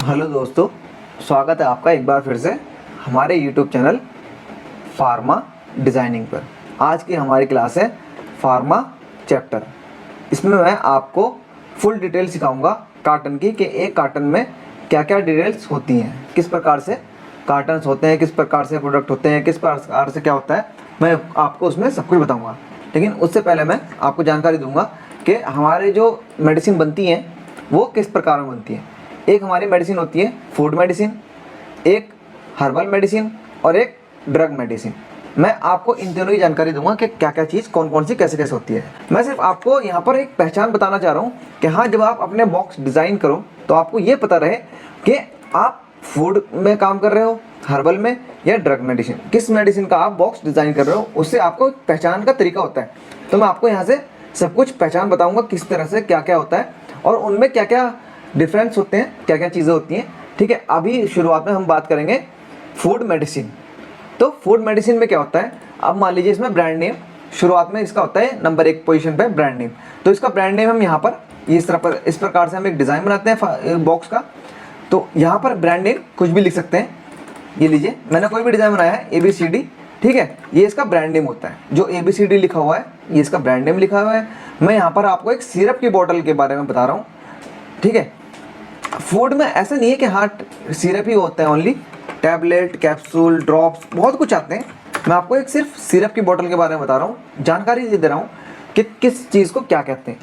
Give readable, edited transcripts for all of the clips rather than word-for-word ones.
Hello दोस्तों, स्वागत है आपका एक बार फिर से हमारे YouTube चैनल फार्मा डिज़ाइनिंग पर। आज की हमारी क्लास है फार्मा चैप्टर। इसमें मैं आपको फुल डिटेल सिखाऊंगा कार्टन की कि एक कार्टन में क्या क्या डिटेल्स होती हैं, किस प्रकार से कार्टन्स होते हैं, किस प्रकार से प्रोडक्ट होते हैं, किस प्रकार से क्या होता है, मैं आपको उसमें सब कुछ बताऊँगा। लेकिन उससे पहले मैं आपको जानकारी दूँगा कि हमारे जो मेडिसिन बनती हैं वो किस प्रकार में बनती हैं। एक हमारी मेडिसिन होती है फूड मेडिसिन, एक हर्बल मेडिसिन और एक ड्रग मेडिसिन। मैं आपको इन दोनों की जानकारी दूंगा कि क्या क्या चीज़ कौन कौन सी कैसे कैसे होती है। मैं सिर्फ आपको यहाँ पर एक पहचान बताना चाह रहा हूँ कि हाँ, जब आप अपने बॉक्स डिज़ाइन करो तो आपको ये पता रहे कि आप फूड में काम कर रहे हो, हर्बल में या ड्रग मेडिसिन, किस मेडिसिन का आप बॉक्स डिज़ाइन कर रहे हो। उससे आपको पहचान का तरीका होता है। तो मैं आपको यहाँ से सब कुछ पहचान बताऊँगा किस तरह से क्या क्या होता है और उनमें क्या क्या डिफरेंस होते हैं, क्या क्या चीज़ें होती हैं। ठीक है, अभी शुरुआत में हम बात करेंगे फूड मेडिसिन। तो फूड मेडिसिन में क्या होता है, अब मान लीजिए इसमें ब्रांड नेम शुरुआत में इसका होता है नंबर 1 पोजीशन पे ब्रांड नेम। तो इसका ब्रांड नेम हम यहाँ पर इस प्रकार से हम एक डिज़ाइन बनाते हैं बॉक्स का। तो यहाँ पर ब्रांड नेम कुछ भी लिख सकते हैं। ये लीजिए, मैंने कोई भी डिज़ाइन बनाया है ABCD, ठीक है, ये इसका ब्रांड नेम होता है। जो ABCD लिखा हुआ है ये इसका ब्रांड नेम लिखा हुआ है। मैं यहाँ पर आपको एक सिरप की बोतल के बारे में बता रहा हूँ। ठीक है, फूड में ऐसा नहीं है कि हाँ सिरप ही होता है, ओनली टैबलेट, कैप्सूल, ड्रॉप्स, बहुत कुछ आते हैं। मैं आपको एक सिर्फ सिरप की बोतल के बारे में बता रहा हूँ, जानकारी दे रहा हूँ कि किस चीज़ को क्या कहते हैं।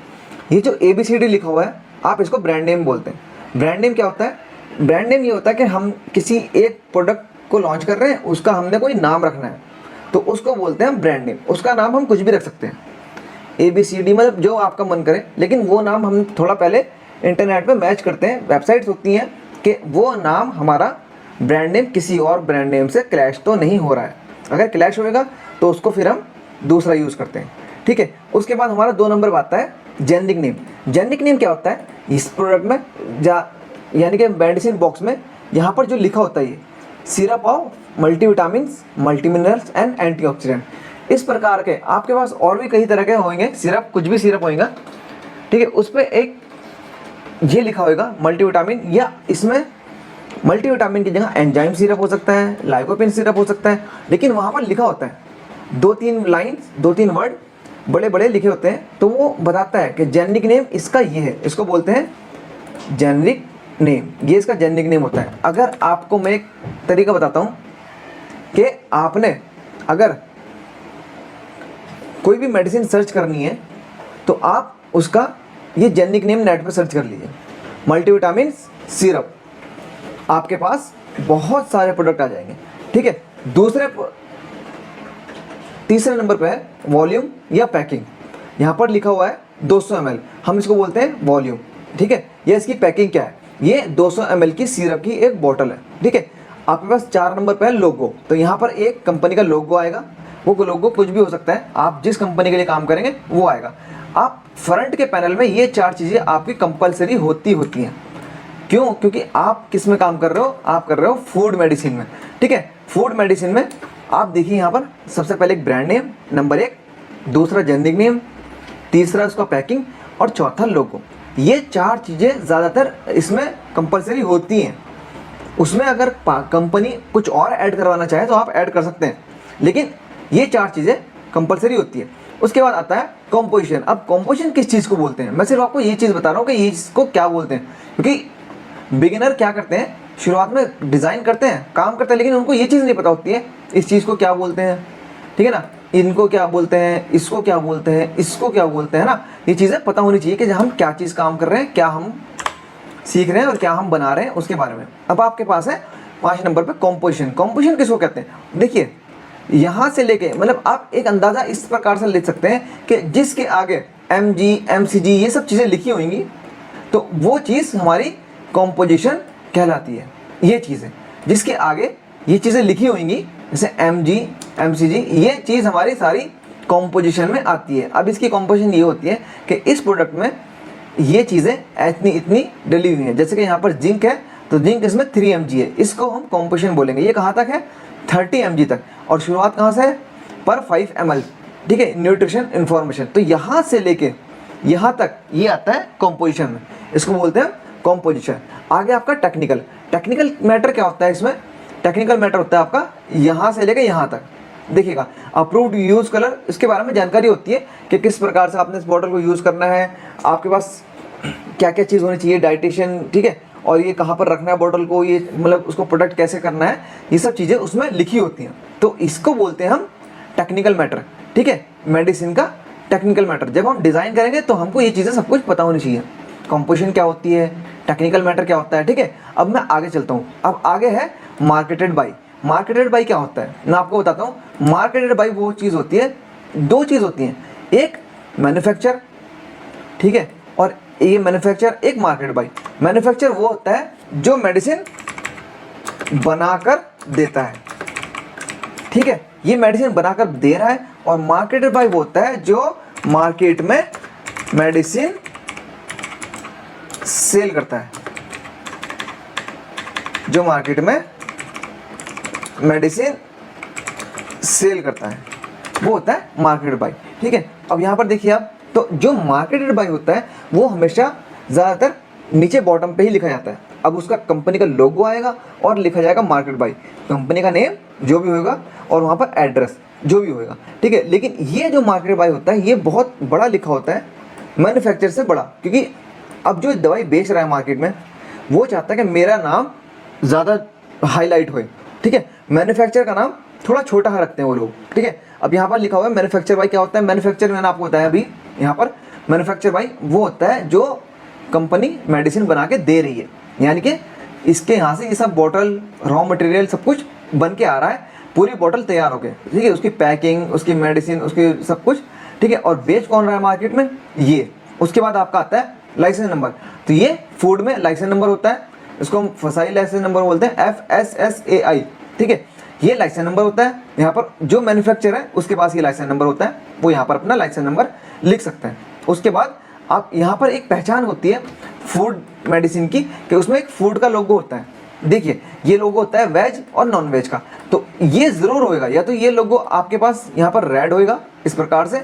ये जो ABCD लिखा हुआ है आप इसको ब्रांड नेम बोलते हैं। ब्रांड नेम क्या होता है? ब्रांड नेम ये होता है कि हम किसी एक प्रोडक्ट को लॉन्च कर रहे हैं, उसका हमने कोई नाम रखना है तो उसको बोलते हैं ब्रांड नेम। उसका नाम हम कुछ भी रख सकते हैं, ABCD मतलब जो आपका मन करे, लेकिन वो नाम हम थोड़ा पहले इंटरनेट पे मैच करते हैं। वेबसाइट्स होती हैं कि वो नाम हमारा ब्रांड नेम किसी और ब्रांड नेम से क्लैश तो नहीं हो रहा है। अगर क्लैश होएगा तो उसको फिर हम दूसरा यूज़ करते हैं। ठीक है, उसके बाद हमारा 2 नंबर पर आता है जेनेरिक नेम। जेनेरिक नेम क्या होता है? इस प्रोडक्ट में यानी कि मेडिसिन बॉक्स में यहाँ पर जो लिखा होता है ये syrup of multivitamin, multiminerals and antioxidant, इस प्रकार के आपके पास और भी कई तरह के होंगे सिरप, कुछ भी सिरप होगा। ठीक है, उस पर एक ये लिखा होगा मल्टीविटामिन, या इसमें मल्टीविटामिन की जगह एंजाइम सिरप हो सकता है, लाइकोपिन सिरप हो सकता है, लेकिन वहाँ पर लिखा होता है 2-3 लाइन्स, 2-3 वर्ड बड़े बड़े लिखे होते हैं। तो वो बताता है कि जेनेरिक नेम इसका ये है, इसको बोलते हैं जेनेरिक नेम, ये इसका जेनेरिक नेम होता है। अगर आपको मैं एक तरीका बताता हूँ कि आपने अगर कोई भी मेडिसिन सर्च करनी है तो आप उसका ये जेनेरिक नेम नेट पर सर्च कर लीजिए, मल्टीविटामिन सिरप, आपके पास बहुत सारे प्रोडक्ट आ जाएंगे। ठीक है, तीसरे नंबर पे है वॉल्यूम या पैकिंग। यहाँ पर लिखा हुआ है 200 ml, हम इसको बोलते हैं वॉल्यूम। ठीक है, ये इसकी पैकिंग क्या है? ये 200 ml की सिरप की एक बोतल है। ठीक है, आपके पास 4 नंबर पे है लोगो। तो यहाँ पर एक कंपनी का लोगो आएगा, वो लोगो कुछ भी हो सकता है, आप जिस कंपनी के लिए काम करेंगे वो आएगा। आप फ्रंट के पैनल में ये 4 चीज़ें आपकी कंपलसरी होती हैं। क्यों? क्योंकि आप किस में काम कर रहे हो? आप कर रहे हो फूड मेडिसिन में। ठीक है, फूड मेडिसिन में आप देखिए यहाँ पर सबसे पहले एक ब्रांड नेम नंबर 1, दूसरा जेनेरिक नेम, तीसरा उसका पैकिंग और चौथा लोगो। ये 4 चीज़ें ज़्यादातर इसमें कंपलसरी होती हैं। उसमें अगर कंपनी कुछ और ऐड करवाना चाहे तो आप ऐड कर सकते हैं, लेकिन ये 4 चीज़ें कंपलसरी होती है। उसके बाद आता है कॉम्पोजिशन। अब कॉम्पोजिशन किस चीज़ को बोलते हैं? मैं सिर्फ आपको ये चीज़ बता रहा हूँ कि ये इसको क्या बोलते हैं, क्योंकि बिगिनर क्या करते हैं, शुरुआत में डिज़ाइन करते हैं, काम करते हैं, लेकिन उनको ये चीज़ नहीं पता होती है इस चीज़ को क्या बोलते हैं। ठीक है ना, इनको क्या बोलते हैं, इसको क्या बोलते हैं, इसको क्या बोलते हैं ना, ये चीज़ें पता होनी चाहिए कि हम क्या चीज़ काम कर रहे हैं, क्या हम सीख रहे हैं और क्या हम बना रहे हैं उसके बारे में। अब आपके पास है 5 नंबर पर कॉम्पोजिशन। कॉम्पोजिशन किसको कहते हैं? देखिए, यहाँ से लेके मतलब आप एक अंदाज़ा इस प्रकार से ले सकते हैं कि जिसके आगे MG, MCG ये सब चीज़ें लिखी होंगी तो वो चीज़ हमारी कॉम्पोजिशन कहलाती है। ये चीज़ें जिसके आगे ये चीज़ें लिखी होंगी जैसे MG, MCG, ये चीज़ हमारी सारी कॉम्पोजिशन में आती है। अब इसकी कॉम्पोजिशन ये होती है कि इस प्रोडक्ट में ये चीज़ें इतनी डली हुई हैं। जैसे कि यहाँ पर जिंक है तो जिंक इसमें 3 mg है, इसको हम कॉम्पोजिशन बोलेंगे। ये कहाँ तक है? 30 mg तक, और शुरुआत कहाँ से है? पर 5 ml। ठीक है, न्यूट्रिशन इन्फॉर्मेशन। तो यहाँ से लेके यहाँ तक ये आता है कॉम्पोजिशन में, इसको बोलते हैं कॉम्पोजिशन। आगे आपका टेक्निकल। टेक्निकल मैटर क्या होता है इसमें? टेक्निकल मैटर होता है आपका यहाँ से लेकर यहाँ तक। देखिएगा, अप्रूव्ड यूज कलर, इसके बारे में जानकारी होती है कि किस प्रकार से आपने इस बॉटल को यूज़ करना है, आपके पास क्या क्या चीज़ होनी चाहिए, डाइटेशन, ठीक है, और ये कहाँ पर रखना है बॉटल को, ये मतलब उसको प्रोटेक्ट कैसे करना है, ये सब चीज़ें उसमें लिखी होती हैं। तो इसको बोलते हैं हम टेक्निकल मैटर, ठीक है, मेडिसिन का टेक्निकल मैटर। जब हम डिज़ाइन करेंगे तो हमको ये चीज़ें सब कुछ पता होनी चाहिए, कंपोजिशन क्या होती है, टेक्निकल मैटर क्या होता है, ठीक है। अब मैं आगे चलता हूँ। अब आगे है मार्केटेड बाई। मार्केटेड बाई क्या होता है मैं आपको बताता हूँ। मार्केटेड बाई वो चीज़ होती है, दो चीज़ होती हैं, एक मैन्युफैक्चर, ठीक है, और ये मैन्युफैक्चर, एक मार्केट बाई। मैन्युफैक्चर वो होता है जो मेडिसिन बनाकर देता है, ठीक है, ये मेडिसिन बनाकर दे रहा है। और मार्केटेड बाई वो होता है जो मार्केट में मेडिसिन सेल करता है, जो मार्केट में मेडिसिन सेल करता है, वो होता है मार्केटेड बाई, ठीक है। अब यहाँ पर देखिए आप, तो जो मार्केटेड बाई होता है वो हमेशा ज़्यादातर नीचे बॉटम पे ही लिखा जाता है। अब उसका कंपनी का लोगो आएगा और लिखा जाएगा मार्केट बाई, कंपनी का नेम जो भी होगा और वहाँ पर एड्रेस जो भी होगा, ठीक है। लेकिन ये जो मार्केट बाई होता है ये बहुत बड़ा लिखा होता है, मैन्युफैक्चर से बड़ा, क्योंकि अब जो दवाई बेच रहा है मार्केट में वो चाहता है कि मेरा नाम ज़्यादा हाईलाइट होए, ठीक है। मैन्युफैक्चर का नाम थोड़ा छोटा रखते हैं वो लोग, ठीक है। अब यहाँ पर लिखा हुआ है मैन्युफैक्चर बाई। क्या होता है मैन्युफैक्चर? मैंने आपको बताया अभी, यहाँ पर मैन्युफैक्चर बाई वो होता है जो कंपनी मेडिसिन बना के दे रही है, यानी कि इसके यहाँ से ये सब बॉटल, रॉ मटेरियल सब कुछ बन के आ रहा है, पूरी बॉटल तैयार हो गई, ठीक है, उसकी पैकिंग, उसकी मेडिसिन, उसकी सब कुछ, ठीक है। और बेच कौन रहा है मार्केट में? ये। उसके बाद आपका आता है लाइसेंस नंबर। तो ये फूड में लाइसेंस नंबर होता है, इसको हम फसाई लाइसेंस नंबर बोलते हैं, FSSAI, ठीक है। ये लाइसेंस नंबर होता है। यहाँ पर जो मैन्युफैक्चर है उसके पास ये लाइसेंस नंबर होता है, वो यहाँ पर अपना लाइसेंस नंबर लिख सकते हैं। उसके बाद आप यहाँ पर एक पहचान होती है फूड मेडिसिन की, कि उसमें एक फूड का लोगो होता है। देखिए ये लोगो होता है वेज और नॉन वेज का, तो ये ज़रूर होएगा, या तो ये लोगो आपके पास यहाँ पर रेड होएगा इस प्रकार से,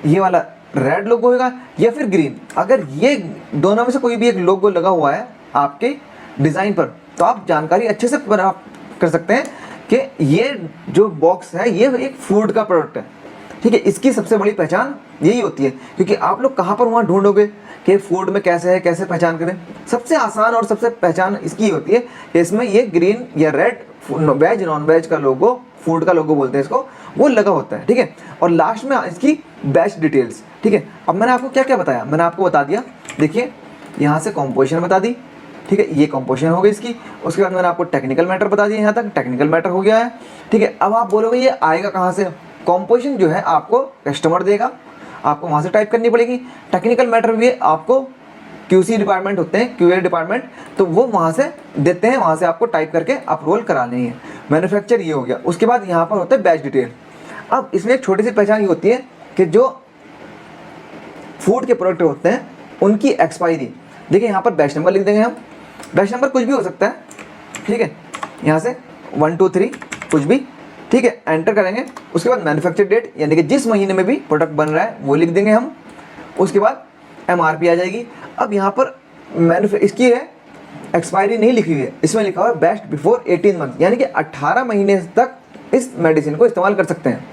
ये वाला रेड लोगो होएगा, या फिर ग्रीन। अगर ये दोनों में से कोई भी एक लोगो लगा हुआ है आपके डिज़ाइन पर, तो आप जानकारी अच्छे से प्राप्त कर सकते हैं कि ये जो बॉक्स है ये एक फूड का प्रोडक्ट है, ठीक है। इसकी सबसे बड़ी पहचान यही होती है, क्योंकि आप लोग कहाँ पर वहाँ ढूंढोगे कि फूड में कैसे है, कैसे पहचान करें। सबसे आसान और सबसे पहचान इसकी होती है कि इसमें ये ग्रीन या रेड वेज नॉन वेज का लोगो, फूड का लोगो बोलते हैं इसको, वो लगा होता है, ठीक है। और लास्ट में इसकी बैच डिटेल्स, ठीक है। अब मैंने आपको क्या क्या बताया, मैंने आपको बता दिया, देखिए यहाँ से कॉम्पोजिशन बता दी, ठीक है, ये कॉम्पोजिशन हो गई इसकी। उसके बाद मैंने आपको टेक्निकल मैटर बता दिया, यहाँ तक टेक्निकल मैटर हो गया है, ठीक है। अब आप बोलोगे ये आएगा कहाँ से? कॉम्पोजिशन जो है आपको कस्टमर देगा, आपको वहाँ से टाइप करनी पड़ेगी। टेक्निकल मैटर भी आपको QC डिपार्टमेंट होते हैं, QA डिपार्टमेंट, तो वो वहाँ से देते हैं, वहाँ से आपको टाइप करके अप्रूवल करानी है। मैन्युफैक्चर ये हो गया। उसके बाद यहाँ पर होता है बैच डिटेल। अब इसमें एक छोटी सी पहचान ये होती है कि जो फूड के प्रोडक्ट होते हैं उनकी एक्सपायरी, देखिए यहाँ पर बैच नंबर लिख देंगे हम, बैच नंबर कुछ भी हो सकता है, ठीक है, यहाँ से 1 2 3 कुछ भी, ठीक है, एंटर करेंगे। उसके बाद मैन्युफैक्चर डेट, यानी कि जिस महीने में भी प्रोडक्ट बन रहा है वो लिख देंगे हम। उसके बाद MRP आ जाएगी। अब यहाँ पर इसकी है एक्सपायरी नहीं लिखी हुई है, इसमें लिखा हुआ है बेस्ट बिफोर 18 मंथ, यानी कि 18 महीने तक इस मेडिसिन को इस्तेमाल कर सकते हैं।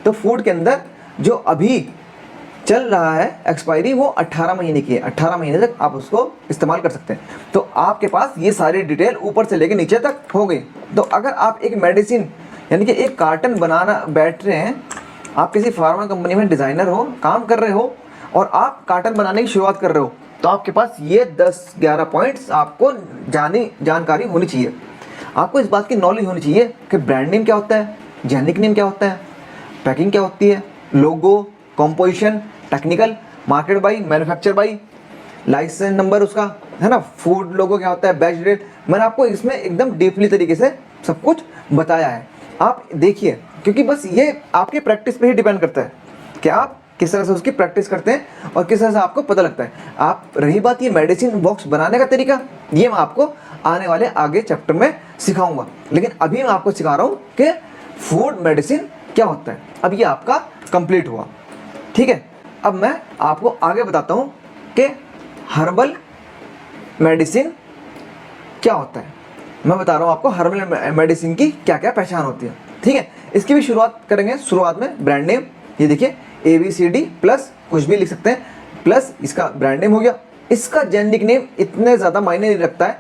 तो फूड के अंदर जो अभी चल रहा है एक्सपायरी वो 18 महीने की है, 18 महीने तक आप उसको इस्तेमाल कर सकते हैं। तो आपके पास ये सारी डिटेल ऊपर से लेके नीचे तक हो गई। तो अगर आप एक मेडिसिन यानी कि एक कार्टन बनाना बैठ रहे हैं, आप किसी फार्मा कंपनी में डिज़ाइनर हो, काम कर रहे हो और आप कार्टन बनाने की शुरुआत कर रहे हो, तो आपके पास ये 10-11 पॉइंट्स आपको जानकारी होनी चाहिए। आपको इस बात की नॉलेज होनी चाहिए कि ब्रांड नेम क्या होता है, जेनिक नेम क्या होता है, पैकिंग क्या होती है, logo, composition, technical, market by, manufacture by, licence number उसका है ना, फूड लोगो क्या होता है, बैच डेट। मैंने आपको इसमें एकदम डीपली तरीके से सब कुछ बताया है। आप देखिए, क्योंकि बस ये आपके प्रैक्टिस पे ही डिपेंड करता है कि आप किस तरह से उसकी प्रैक्टिस करते हैं और किस तरह से आपको पता लगता है। आप रही बात ये मेडिसिन बॉक्स बनाने का तरीका, ये मैं आपको आने वाले आगे चैप्टर में सिखाऊंगा, लेकिन अभी मैं आपको सिखा रहा हूँ कि फूड मेडिसिन क्या होता है। अब ये आपका कंप्लीट हुआ, ठीक है। अब मैं आपको आगे बताता हूँ कि हर्बल मेडिसिन क्या होता है, मैं बता रहा हूँ आपको हर्बल मेडिसिन की क्या क्या पहचान होती है। ठीक है, इसकी भी शुरुआत करेंगे। शुरुआत में ब्रांड नेम, ये देखिए ABCD प्लस कुछ भी लिख सकते हैं, प्लस इसका ब्रांड नेम हो गया। इसका जेनेरिक नेम इतने ज़्यादा मायने नहीं रखता है,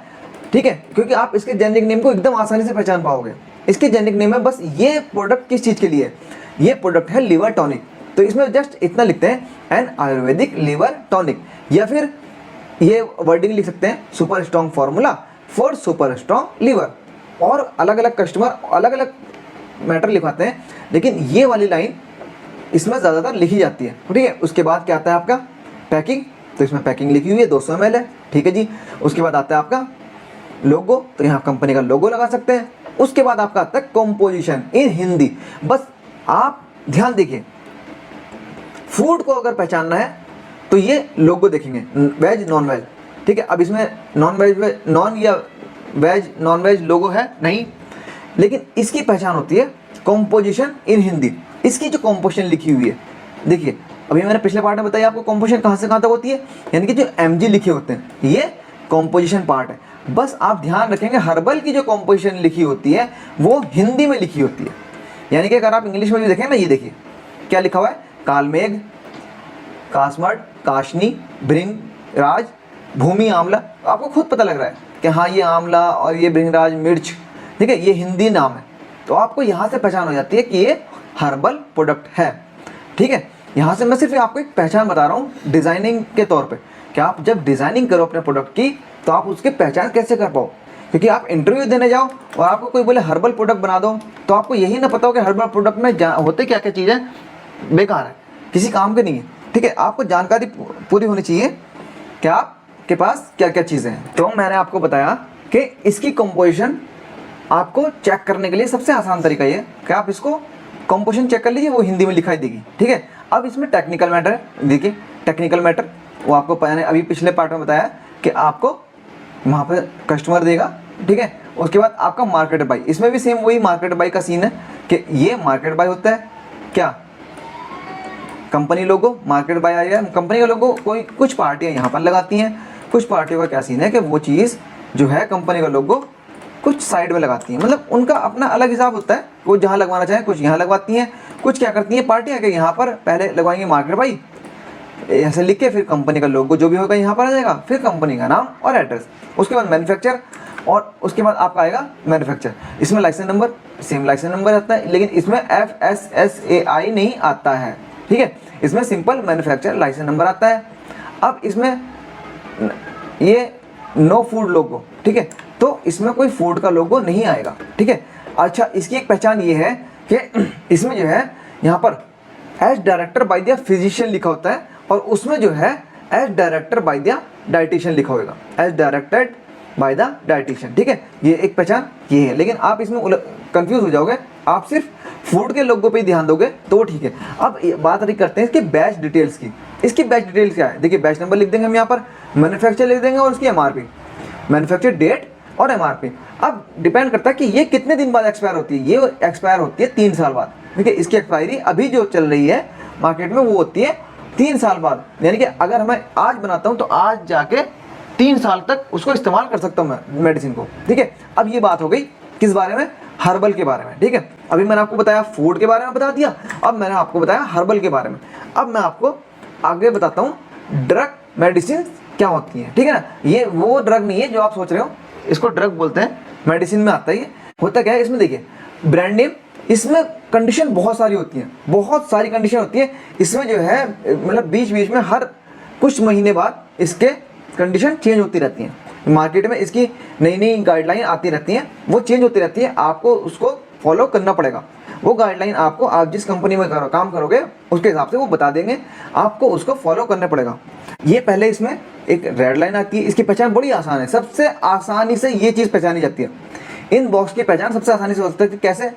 ठीक है, क्योंकि आप इसके जेनेरिक नेम को एकदम आसानी से पहचान पाओगे। इसके जेनेरिक नेम है बस ये प्रोडक्ट किस चीज़ के लिए है, ये प्रोडक्ट है लिवर टॉनिक, तो इसमें जस्ट इतना लिखते हैं एन आयुर्वेदिक लिवर टॉनिक, या फिर ये वर्डिंग लिख सकते हैं super strong formula for super strong liver. और अलग अलग कस्टमर अलग अलग मैटर लिखवाते हैं, लेकिन ये वाली लाइन इसमें ज़्यादातर लिखी जाती है। ठीक है, उसके बाद क्या आता है आपका पैकिंग, तो इसमें पैकिंग लिखी हुई है 200 ml है। ठीक है जी, उसके बाद आता है आपका लोगो, तो यहाँ कंपनी का लोगो लगा सकते हैं। उसके बाद आपका आता है कॉम्पोजिशन इन हिंदी। बस आप ध्यान देखिए, फूड को अगर पहचानना है तो ये लोगो देखेंगे, वेज नॉन वेज। ठीक है, अब इसमें नॉन वेज नॉन या वेज नॉन वेज लोगो है नहीं, लेकिन इसकी पहचान होती है कॉम्पोजिशन इन हिंदी। इसकी जो कॉम्पोजिशन लिखी हुई है, देखिए अभी मैंने पिछले पार्ट में बताया आपको कॉम्पोजिशन कहाँ से कहाँ तक होती है, यानी कि जो MG लिखे होते हैं ये कॉम्पोजिशन पार्ट है। बस आप ध्यान रखेंगे हर्बल की जो कॉम्पोजिशन लिखी होती है वो हिंदी में लिखी होती है, यानी कि अगर आप इंग्लिश में भी देखें ना, ये देखिए क्या लिखा हुआ है, कालमेघ, कासमड, काशनी, भृंगराज, भूमि आंवला। आपको खुद पता लग रहा है कि हाँ ये आंवला और ये भृंगराज मिर्च, ठीक है, ये हिंदी नाम है, तो आपको यहाँ से पहचान हो जाती है कि ये हर्बल प्रोडक्ट है। ठीक है, यहाँ से मैं सिर्फ आपको एक पहचान बता रहा हूँ डिज़ाइनिंग के तौर पे, कि आप जब डिज़ाइनिंग करो अपने प्रोडक्ट की तो आप उसकी पहचान कैसे कर पाओ। क्योंकि आप इंटरव्यू देने जाओ और आपको कोई बोले हर्बल प्रोडक्ट बना दो, तो आपको यही ना पता हो कि हर्बल प्रोडक्ट में होते क्या क्या चीज़ें, बेकार है, किसी काम के नहीं है। ठीक है, आपको जानकारी पूरी होनी चाहिए कि आपके पास क्या क्या चीज़ें हैं। तो मैंने आपको बताया कि इसकी कंपोजिशन आपको चेक करने के लिए सबसे आसान तरीका ये कि आप इसको कंपोजिशन चेक कर लीजिए, वो हिंदी में लिखाई देगी। ठीक है, अब इसमें टेक्निकल मैटर है, देखिए टेक्निकल मैटर वो आपको मैंने अभी पिछले पार्ट में बताया कि आपको वहाँ पे कस्टमर देगा। ठीक है, उसके बाद आपका मार्केट बाई, इसमें भी सेम वही मार्केट बाई का सीन है कि ये मार्केट बाई होता है क्या, कंपनी लोगो मार्केट बाय आएगा। कंपनी का लोगो कोई कुछ पार्टियां यहाँ पर लगाती हैं, कुछ पार्टियों का क्या सीन है कि वो चीज़ जो है कंपनी का लोगो कुछ साइड में लगाती हैं, मतलब उनका अपना अलग हिसाब होता है, वो जहाँ लगवाना चाहें कुछ यहाँ लगवाती हैं, कुछ क्या करती हैं पार्टियाँ कि यहाँ पर पहले लगवाएंगे मार्केट बाई ऐसे लिख के, फिर कंपनी का लोगो जो भी होगा यहाँ पर आ जाएगा, फिर कंपनी का नाम और एड्रेस, उसके बाद मैन्युफैक्चर, और उसके बाद आपका आएगा मैन्युफैक्चर। इसमें licence number same licence number आता है, लेकिन इसमें FSSAI नहीं आता है। ठीक है, इसमें सिंपल मैन्युफैक्चर लाइसेंस नंबर आता है। अब इसमें ये नो फूड लोगो, ठीक है, तो इसमें कोई फूड का लोगो नहीं आएगा। ठीक है, अच्छा इसकी एक पहचान ये है कि इसमें जो है यहाँ पर as director by the physician लिखा होता है, और उसमें जो है as director by the dietitian लिखा होगा, as directed by the dietitian. ठीक है, ये एक पहचान ये है, लेकिन आप इसमें कंफ्यूज हो जाओगे, आप सिर्फ फूड के लोगों पे ही ध्यान दोगे तो ठीक है। अब बात अभी करते हैं इसके बैच डिटेल्स की। इसकी बैच डिटेल्स क्या है, देखिए बैच नंबर लिख देंगे हम यहाँ पर, मैन्युफैक्चर लिख देंगे और उसकी MRP, मैन्युफैक्चर डेट और MRP। अब डिपेंड करता है कि ये कितने दिन बाद एक्सपायर होती है, ये एक्सपायर होती है 3 साल बाद। ठीक है, इसकी एक्सपायरी अभी जो चल रही है मार्केट में वो होती है 3 साल बाद, यानी कि अगर मैं आज बनाता हूँ तो आज जाके 3 साल तक उसको इस्तेमाल कर सकता हूँ मैं मेडिसिन को। ठीक है, अब ये बात हो गई किस बारे में, हर्बल के बारे में। ठीक है, अभी मैंने आपको बताया फूड के बारे में बता दिया, अब मैंने आपको बताया हर्बल के बारे में। अब मैं आपको आगे बताता हूँ ड्रग मेडिसिन क्या होती हैं। ठीक है ना, ये वो ड्रग नहीं है जो आप सोच रहे हो, इसको ड्रग बोलते हैं, मेडिसिन में आता है। ये होता क्या है, इसमें देखिए ब्रांड नेम, इसमें कंडीशन बहुत सारी होती हैं, बहुत सारी कंडीशन होती है इसमें जो है, मतलब बीच बीच में हर कुछ महीने बाद इसके कंडीशन चेंज होती रहती हैं। मार्केट में इसकी नई नई गाइडलाइन आती रहती हैं, वो चेंज होती रहती है, आपको उसको फॉलो करना पड़ेगा। वो गाइडलाइन आपको, आप जिस कंपनी में काम करोगे उसके हिसाब से वो बता देंगे, आपको उसको फॉलो करना पड़ेगा। ये पहले इसमें एक रेड लाइन आती है, इसकी पहचान बड़ी आसान है, सबसे आसानी से ये चीज़ पहचानी जाती है। इन बॉक्स की पहचान सबसे आसानी से हो सकती है, कैसे,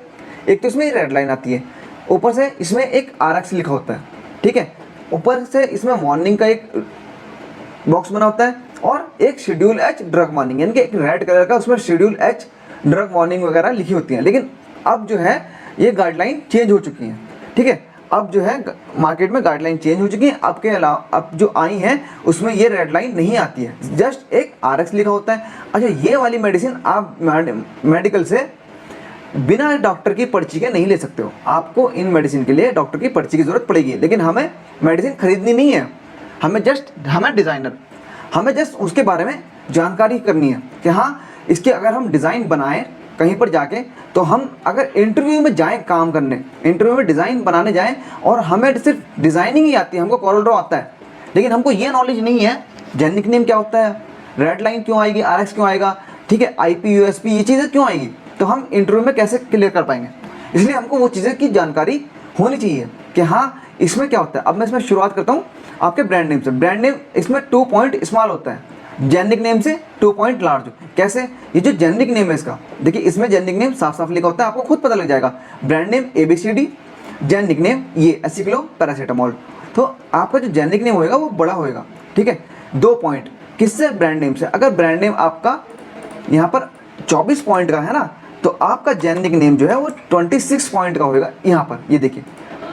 एक तो इसमें रेड लाइन आती है, ऊपर से इसमें एक RX लिखा होता है। ठीक है, ऊपर से इसमें वार्निंग का एक बॉक्स बना होता है, और एक शेड्यूल H ड्रग वार्निंग, यानी कि एक रेड कलर का उसमें शेड्यूल H ड्रग वार्निंग वगैरह लिखी होती है। लेकिन अब जो है ये गाइडलाइन चेंज हो चुकी हैं। ठीक है, अब जो है मार्केट में गाइडलाइन चेंज हो चुकी है। अब के अलावा अब जो आई हैं उसमें ये रेड लाइन नहीं आती है, जस्ट एक RX लिखा होता है। अच्छा, ये वाली मेडिसिन आप मेडिकल से बिना डॉक्टर की पर्ची के नहीं ले सकते हो। आपको इन मेडिसिन के लिए डॉक्टर की पर्ची की ज़रूरत पड़ेगी, लेकिन हमें मेडिसिन खरीदनी नहीं है, हमें डिज़ाइनर, हमें जस्ट उसके बारे में जानकारी करनी है कि हाँ, इसके अगर हम डिज़ाइन बनाएं कहीं पर जाके, तो हम अगर इंटरव्यू में जाएं काम करने, इंटरव्यू में डिज़ाइन बनाने जाएं और हमें सिर्फ डिज़ाइनिंग ही आती है, हमको कॉरल ड्रॉ आता है, लेकिन हमको ये नॉलेज नहीं है जेनिक नेम क्या होता है, रेड लाइन क्यों आएगी, RX क्यों आएगा, ठीक है, IP USP ये चीज़ें क्यों आएगी, तो हम इंटरव्यू में कैसे क्लियर कर पाएंगे। इसलिए हमको वो चीज़ें की जानकारी होनी चाहिए कि हाँ इसमें क्या होता है। अब मैं इसमें शुरुआत करता हूँ आपके ब्रांड नेम से। ब्रांड नेम इसमें 2 पॉइंट स्मॉल होता है, जेनिक नेम से 2 पॉइंट लार्ज। कैसे, ये जो जेनिक नेम है इसका, देखिए इसमें जेनिक नेम साफ साफ लिखा होता है, आपको खुद पता लग जाएगा। Brand name ABCD, generic name ये एसिक्लो पैरासीटामोल। तो आपका जो जेनिक नेम होएगा वो बड़ा होएगा, ठीक है। 2 पॉइंट किससे, ब्रांड नेम से। अगर ब्रांड नेम आपका यहाँ पर 24 पॉइंट का है ना, तो आपका जेनिक नेम जो है वो 26 पॉइंट का होएगा यहाँ पर, ये देखिए,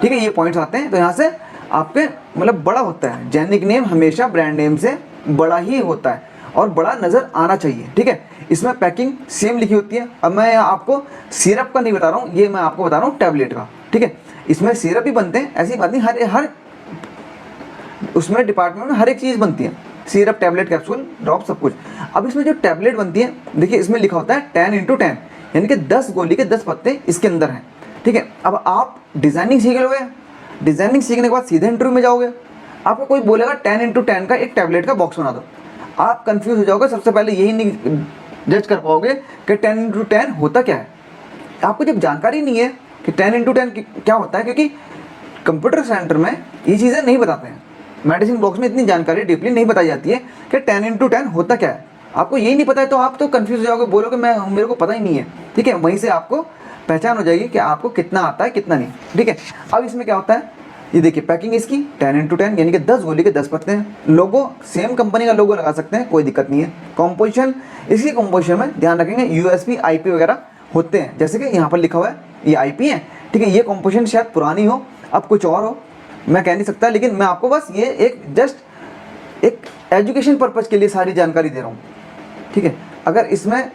ठीक है, ये पॉइंट्स आते हैं। तो यहाँ से आपके मतलब बड़ा होता है, जेनिक नेम हमेशा ब्रांड नेम से बड़ा ही होता है और बड़ा नज़र आना चाहिए, ठीक है। इसमें पैकिंग सेम लिखी होती है। अब मैं आपको सिरप का नहीं बता रहा हूँ, ये मैं आपको बता रहा हूँ टैबलेट का, ठीक है। इसमें सिरप भी बनते हैं, ऐसी बात नहीं, हर उसमें डिपार्टमेंट में हर एक चीज़ बनती है, सिरप, टैबलेट, कैप्सूल, ड्रॉप, सब कुछ। अब इसमें जो टैबलेट बनती है, देखिए इसमें लिखा होता है 10x10, यानी कि 10 गोली के 10 पत्ते इसके अंदर हैं, ठीक है। अब आप डिज़ाइनिंग सीख लोगे, डिज़ाइनिंग सीखने के बाद सीधे इंटरव्यू में जाओगे, आपको कोई बोलेगा 10x10 का एक टैबलेट का बॉक्स बना दो, आप कंफ्यूज हो जाओगे। सबसे पहले यही नहीं जज कर पाओगे कि 10x10 होता क्या है। आपको जब जानकारी नहीं है कि 10x10 क्या होता है, क्योंकि कंप्यूटर सेंटर में ये चीज़ें नहीं बताते हैं, मेडिसिन बॉक्स में इतनी जानकारी डीपली नहीं बताई जाती है कि 10x10 होता क्या है। आपको यही नहीं पता है तो आप तो कंफ्यूज हो जाओगे, बोलोगे मेरे को पता ही नहीं है, ठीक है। वहीं से आपको पहचान हो जाएगी कि आपको कितना आता है कितना नहीं, ठीक है। अब इसमें क्या होता है, ये देखिए पैकिंग इसकी 10x10, यानी कि 10 गोली के 10 पत्ते हैं। लोगो सेम कंपनी का लोगो लगा सकते हैं, कोई दिक्कत नहीं है। कॉम्पोजिशन, इसकी कॉम्पोजिशन में ध्यान रखेंगे USP IP वगैरह होते हैं, जैसे कि यहाँ पर लिखा हुआ है ये IP है, ठीक है। ये कॉम्पोजिशन शायद पुरानी हो, अब कुछ और हो, मैं कह नहीं सकता, लेकिन मैं आपको बस ये एक जस्ट एक एजुकेशन पर्पज़ के लिए सारी जानकारी दे रहा हूँ, ठीक है। अगर इसमें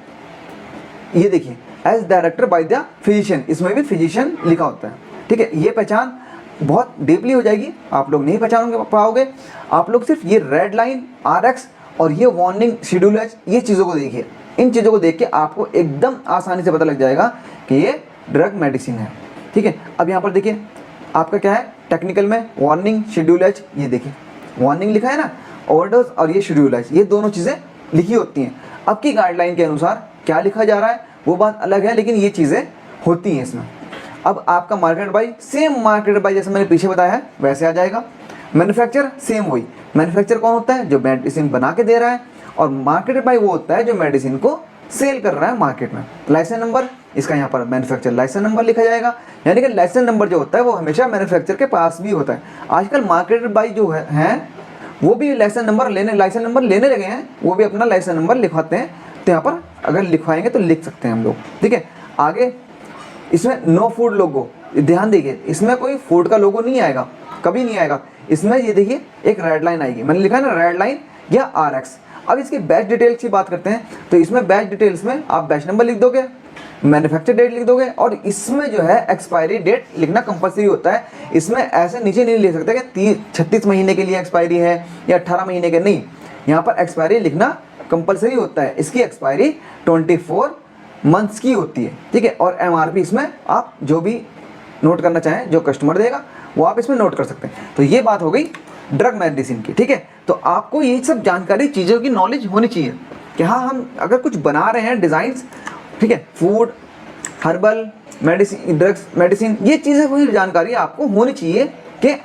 ये देखिए as director by the physician, इसमें भी फिजिशियन लिखा होता है, ठीक है। ये पहचान बहुत डीपली हो जाएगी, आप लोग नहीं पहचान पाओगे। आप लोग सिर्फ ये रेड लाइन, RX और ये वार्निंग शेड्यूल है, ये चीज़ों को देखिए। इन चीज़ों को देख के आपको एकदम आसानी से पता लग जाएगा कि ये ड्रग मेडिसिन है, ठीक है। अब यहाँ पर देखिए आपका क्या है, टेक्निकल में वार्निंग शेड्यूल एज, ये देखिए वार्निंग लिखा है ना, ओवरडोज, और ये शेड्यूल एज, ये दोनों चीज़ें लिखी होती हैं। अब की गाइडलाइन के अनुसार क्या लिखा जा रहा है वो बात अलग है, लेकिन ये चीज़ें होती हैं इसमें। अब आपका market by, same market by जैसे मैंने पीछे बताया है वैसे आ जाएगा। मैन्युफैक्चर सेम वही, मैन्युफैक्चर कौन होता है, जो मेडिसिन बना के दे रहा है, और मार्केट बाई वो होता है जो मेडिसिन को सेल कर रहा है मार्केट में। लाइसेंस नंबर, इसका यहाँ पर मैन्युफैक्चर लाइसेंस नंबर लिखा जाएगा, यानी कि लाइसेंस नंबर जो होता है वो हमेशा मैन्युफैक्चर के पास भी होता है। आजकल मार्केट बाई जो है वो भी लाइसेंस नंबर लेने लगे हैं, वो भी अपना लाइसेंस नंबर लिखवाते हैं। तो यहाँ पर अगर लिखवाएंगे तो लिख सकते हैं हम लोग, ठीक है। आगे इसमें नो फूड लोगो, ध्यान देखिए, इसमें कोई फूड का लोगो नहीं आएगा, कभी नहीं आएगा। इसमें ये देखिए एक रेड लाइन आएगी, मैंने लिखा है ना रेड लाइन या RX। अब इसकी बैच डिटेल्स की बात करते हैं, तो इसमें बैच डिटेल्स में आप बैच नंबर लिख दोगे, मैन्युफैक्चर डेट लिख दोगे, और इसमें जो है एक्सपायरी डेट लिखना कंपलसरी होता है। इसमें ऐसे नीचे नहीं लिख सकते कि 36 महीने के लिए एक्सपायरी है या 18 महीने के, नहीं, यहाँ पर एक्सपायरी लिखना कंपलसरी होता है। इसकी एक्सपायरी 24 मंथ्स की होती है, ठीक है। और MRP इसमें आप जो भी नोट करना चाहें, जो कस्टमर देगा वो आप इसमें नोट कर सकते हैं। तो ये बात हो गई ड्रग मेडिसिन की, ठीक है। तो आपको ये सब जानकारी, चीज़ों की नॉलेज होनी चाहिए कि हाँ हम अगर कुछ बना रहे हैं डिज़ाइंस, ठीक है, food, herbal, medicine, drugs, medicine, ये चीज़ें कोई जानकारी आपको होनी चाहिए कि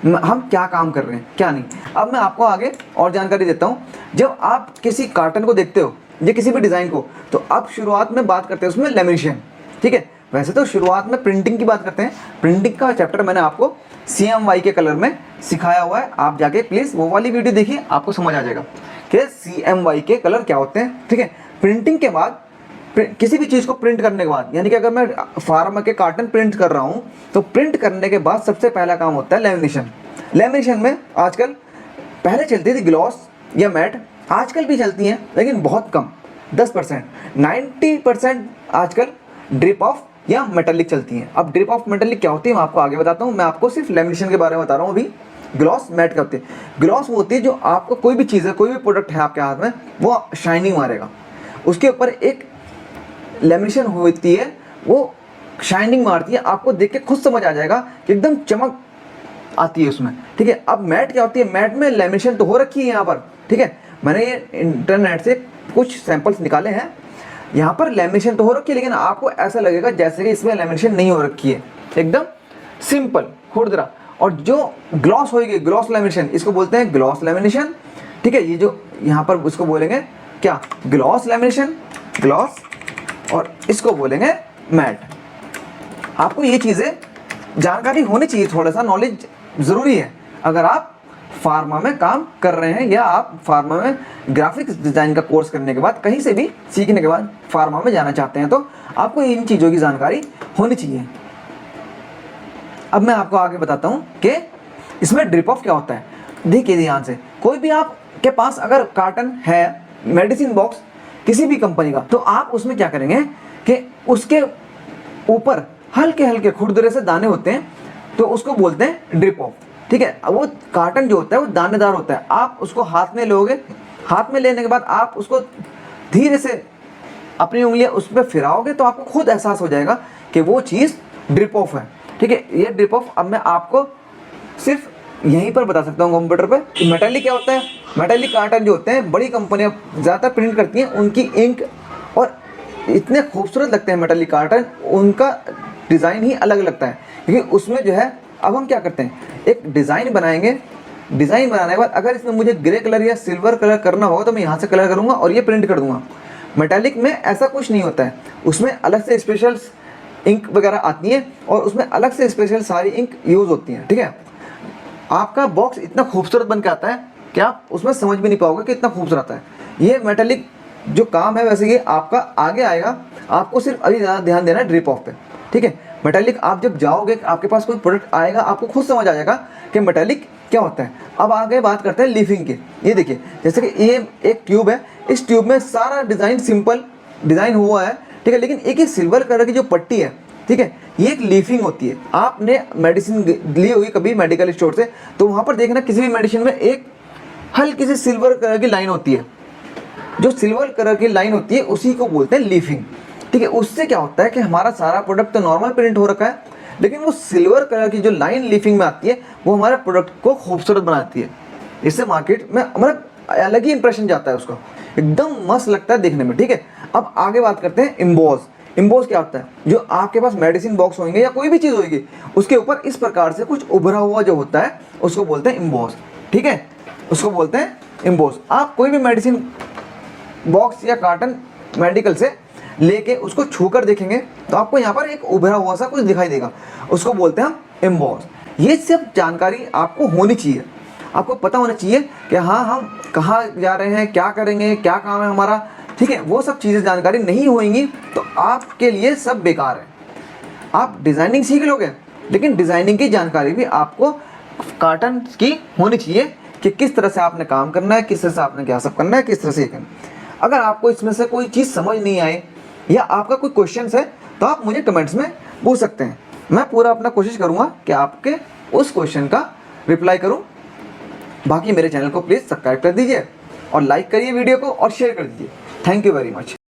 हम क्या काम कर रहे हैं क्या नहीं। अब मैं आपको आगे और जानकारी देता हूँ। जब आप किसी कार्टन को देखते हो या किसी भी डिज़ाइन को, तो आप शुरुआत में बात करते हैं उसमें लेमिनेशन, ठीक है। वैसे तो शुरुआत में प्रिंटिंग की बात करते हैं, प्रिंटिंग का चैप्टर मैंने आपको CMY के कलर में सिखाया हुआ है, आप जाके प्लीज़ वो वाली वीडियो देखिए, आपको समझ आ जाएगा कि CMY के कलर क्या होते हैं, ठीक है। प्रिंटिंग के बाद किसी भी चीज़ को प्रिंट करने के बाद, यानी कि अगर मैं फार्मा के कार्टन प्रिंट कर रहा हूँ तो प्रिंट करने के बाद सबसे पहला काम होता है लेमिनेशन। लेमिनेशन में आजकल पहले चलती थी ग्लॉस या मैट, आजकल भी चलती हैं लेकिन बहुत कम, 10%। 90% आजकल ड्रिप ऑफ या मेटालिक चलती हैं। अब ड्रिप ऑफ मेटालिक क्या होती है मैं आपको आगे बताता हूँ, मैं आपको सिर्फ लेमिनेशन के बारे में बता रहा हूँ अभी। ग्लॉस मैट क्या होती है? ग्लॉस वो होती है जो आपको कोई भी चीज़ है, कोई भी प्रोडक्ट है आपके हाथ में, वो शाइनिंग मारेगा, उसके ऊपर एक लेमिनेशन होती है, वो शाइनिंग मारती है, आपको देख के खुद समझ आ जाएगा कि एकदम चमक आती है उसमें, ठीक है। अब मैट क्या होती है? मैट में लेमिनेशन तो हो रखी है यहाँ पर, ठीक है, मैंने ये इंटरनेट से कुछ सैंपल्स निकाले हैं, यहाँ पर लेमिनेशन तो हो रखी है लेकिन आपको ऐसा लगेगा जैसे कि इसमें लेमिनेशन नहीं हो रखी है, एकदम सिंपल खुरदरा। और जो ग्लॉस होगी, ग्लॉस लेमिनेशन, इसको बोलते हैं ग्लॉस लेमिनेशन, ठीक है। ये जो यहाँ पर उसको बोलेंगे क्या? ग्लॉस लेमिनेशन, ग्लॉस, और इसको बोलेंगे मैट। आपको ये चीज़ें जानकारी होनी चाहिए, थोड़ा सा नॉलेज ज़रूरी है अगर आप फार्मा में काम कर रहे हैं या आप फार्मा में ग्राफिक्स डिज़ाइन का कोर्स करने के बाद, कहीं से भी सीखने के बाद फार्मा में जाना चाहते हैं, तो आपको इन चीज़ों की जानकारी होनी चाहिए। अब मैं आपको आगे बताता हूँ कि इसमें ड्रिप ऑफ क्या होता है। देखिए ध्यान से, कोई भी आपके पास अगर कार्टन है मेडिसिन बॉक्स किसी भी कंपनी का, तो आप उसमें क्या करेंगे कि उसके ऊपर हल्के हल्के खुरदरे से दाने होते हैं, तो उसको बोलते हैं ड्रिप ऑफ, ठीक है। अब वो कार्टन जो होता है वो दानेदार होता है, आप उसको हाथ में लोगे, हाथ में लेने के बाद आप उसको धीरे से अपनी उंगलियां उस पर फिराओगे तो आपको खुद एहसास हो जाएगा कि वो चीज़ ड्रिप ऑफ है, ठीक है। ये ड्रिप ऑफ अब मैं आपको सिर्फ यहीं पर बता सकता हूँ कंप्यूटर पे। मेटालिक क्या होता है? मेटालिक कार्टन जो होते हैं बड़ी कंपनियां ज़्यादातर प्रिंट करती हैं, उनकी इंक और इतने खूबसूरत लगते हैं मेटालिक कार्टन, उनका डिज़ाइन ही अलग लगता है, क्योंकि उसमें जो है, अब हम क्या करते हैं, एक डिज़ाइन बनाएंगे, डिज़ाइन बनाने के बाद अगर इसमें मुझे ग्रे कलर या सिल्वर कलर करना होगा तो मैं यहाँ से कलर करूँगा और ये प्रिंट कर दूँगा। मेटालिक में ऐसा कुछ नहीं होता है, उसमें अलग से स्पेशल इंक वगैरह आती है और उसमें अलग से स्पेशल सारी इंक यूज़ होती हैं, ठीक है। आपका बॉक्स इतना खूबसूरत बन के आता है कि आप उसमें समझ भी नहीं पाओगे कि इतना खूबसूरत है। ये मेटालिक जो काम है, वैसे ये आपका आगे आएगा, आपको सिर्फ अभी ज़्यादा ध्यान देना है ड्रिप ऑफ पे, ठीक है। मेटालिक आप जब जाओगे, आपके पास कोई प्रोडक्ट आएगा, आपको खुद समझ आ जाएगा कि मेटालिक क्या होता है। अब आगे बात करते हैं लीफिंग की। ये देखिए, जैसे कि ये एक ट्यूब है, इस ट्यूब में सारा डिज़ाइन सिंपल डिज़ाइन हुआ है, ठीक है, लेकिन एक सिल्वर कलर की जो पट्टी है, ठीक है, ये एक लीफिंग होती है। आपने मेडिसिन ली होगी कभी मेडिकल स्टोर से, तो वहाँ पर देखना किसी भी मेडिसिन में एक हल्की सी सिल्वर कलर की लाइन होती है, जो सिल्वर कलर की लाइन होती है उसी को बोलते हैं लीफिंग, ठीक है। उससे क्या होता है कि हमारा सारा प्रोडक्ट तो नॉर्मल प्रिंट हो रखा है, लेकिन वो सिल्वर कलर की जो लाइन लीफिंग में आती है वो हमारे प्रोडक्ट को खूबसूरत बनाती है। इससे मार्केट में मतलब अलग ही इंप्रेशन जाता है, उसका एकदम मस्त लगता है देखने में, ठीक है। अब आगे बात करते हैं इम्बोज। इम्बोज क्या होता है? जो आपके पास मेडिसिन बॉक्स होंगे या कोई भी चीज़ होगी, उसके ऊपर इस प्रकार से कुछ उभरा हुआ जो होता है उसको बोलते हैं इम्बोज, ठीक है, उसको बोलते हैं इम्बोज। आप कोई भी मेडिसिन बॉक्स या कार्टन मेडिकल से लेके उसको छूकर देखेंगे तो आपको यहाँ पर एक उभरा हुआ सा कुछ दिखाई देगा, उसको बोलते हैं हम इम्बोज। ये सब जानकारी आपको होनी चाहिए, आपको पता होना चाहिए कि हाँ हम कहाँ जा रहे हैं, क्या करेंगे, क्या काम है हमारा, ठीक है। वो सब चीज़ें जानकारी नहीं होंगी तो आपके लिए सब बेकार है। आप डिज़ाइनिंग सीख लोगे, लेकिन डिज़ाइनिंग की जानकारी भी आपको कार्टन की होनी चाहिए कि किस तरह से आपने काम करना है, किस तरह से आपने क्या सब करना है, किस तरह से करना है। अगर आपको इसमें से कोई चीज़ समझ नहीं आए या आपका कोई क्वेश्चन है तो आप मुझे कमेंट्स में पूछ सकते हैं, मैं पूरा अपना कोशिश करूँगा कि आपके उस क्वेश्चन का रिप्लाई करूँ। बाकी मेरे चैनल को प्लीज़ सब्सक्राइब कर दीजिए और लाइक करिए वीडियो को और शेयर कर दीजिए। Thank you very much.